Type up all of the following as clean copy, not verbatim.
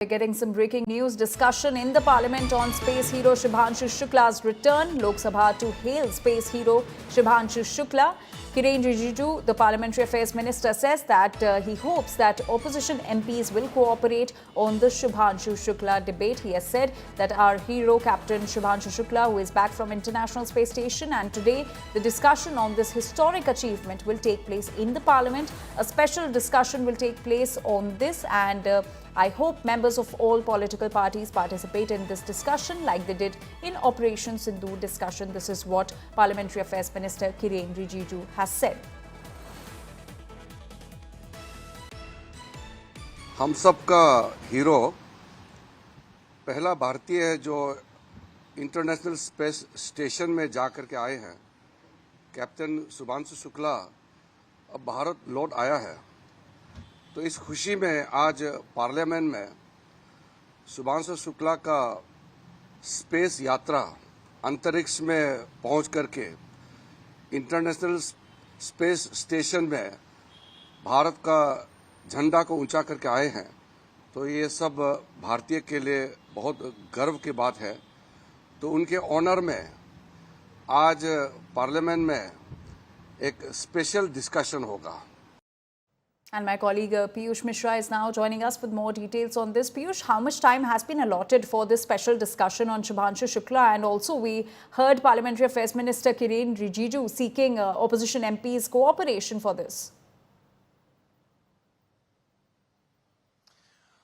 We're getting some breaking news. Discussion in the parliament on space hero Shubhanshu Shukla's return. Lok Sabha to hail space hero Shubhanshu Shukla. Kiren Rijiju, the Parliamentary Affairs Minister, says that he hopes that opposition MPs will cooperate on the Shubhanshu Shukla debate. He has said that our hero, Captain Shubhanshu Shukla, who is back from International Space Station, and today the discussion on this historic achievement will take place in the Parliament. A special discussion will take place on this, and I hope members of all political parties participate in this discussion like they did in Operation Sindoor discussion. This is what Parliamentary Affairs Minister Kiren Rijiju has said. हम सब का hero पहला भारतीय है जो international space station में जाकर के आए हैं। कैप्टन शुभांशु शुक्ला अब भारत लौट आया है, तो इस खुशी में आज पार्लियामेंट में शुभांशु शुक्ला का स्पेस यात्रा अंतरिक्ष में पहुंच करके इंटरनेशनल स्पेस स्टेशन में भारत का झंडा को ऊंचा करके आए हैं, तो ये सब भारतीय के लिए बहुत गर्व की बात है। तो उनके ऑनर में आज पार्लियामेंट में एक स्पेशल डिस्कशन होगा। And my colleague Piyush Mishra is now joining us with more details on this. Piyush, how much time has been allotted for this special discussion on Shubhanshu Shukla? And also we heard Parliamentary Affairs Minister Kiren Rijiju seeking opposition MPs cooperation for this.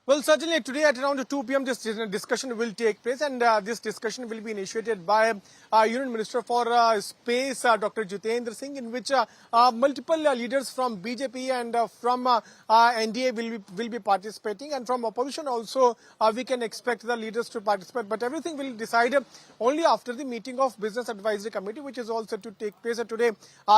Well, certainly today at around 2 p.m. this discussion will take place, and this discussion will be initiated by Union Minister for Space, Dr. Jitendra Singh, in which multiple leaders from BJP and from NDA will be participating, and from opposition also we can expect the leaders to participate. But everything will decide only after the meeting of Business Advisory Committee, which is also to take place today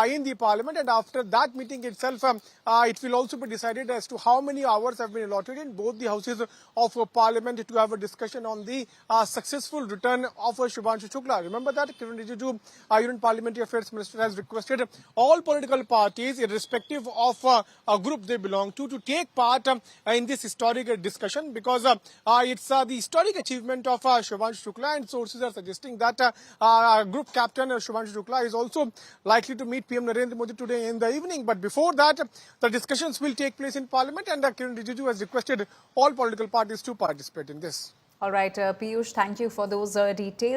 in the Parliament. And after that meeting itself, it will also be decided as to how many hours have been allotted in both the houses of Parliament to have a discussion on the successful return of Shubhanshu Shukla. Remember that Kiren Rijiju, Union Parliamentary Affairs Minister, has requested all political parties, irrespective of a group they belong to take part in this historic discussion, because it's the historic achievement of Shubhanshu Shukla, and sources are suggesting that Group Captain Shubhanshu Shukla is also likely to meet PM Narendra Modi today in the evening. But before that, the discussions will take place in Parliament, and Kiren Rijiju has requested all political parties to participate in this. All right, Piyush, thank you for those details.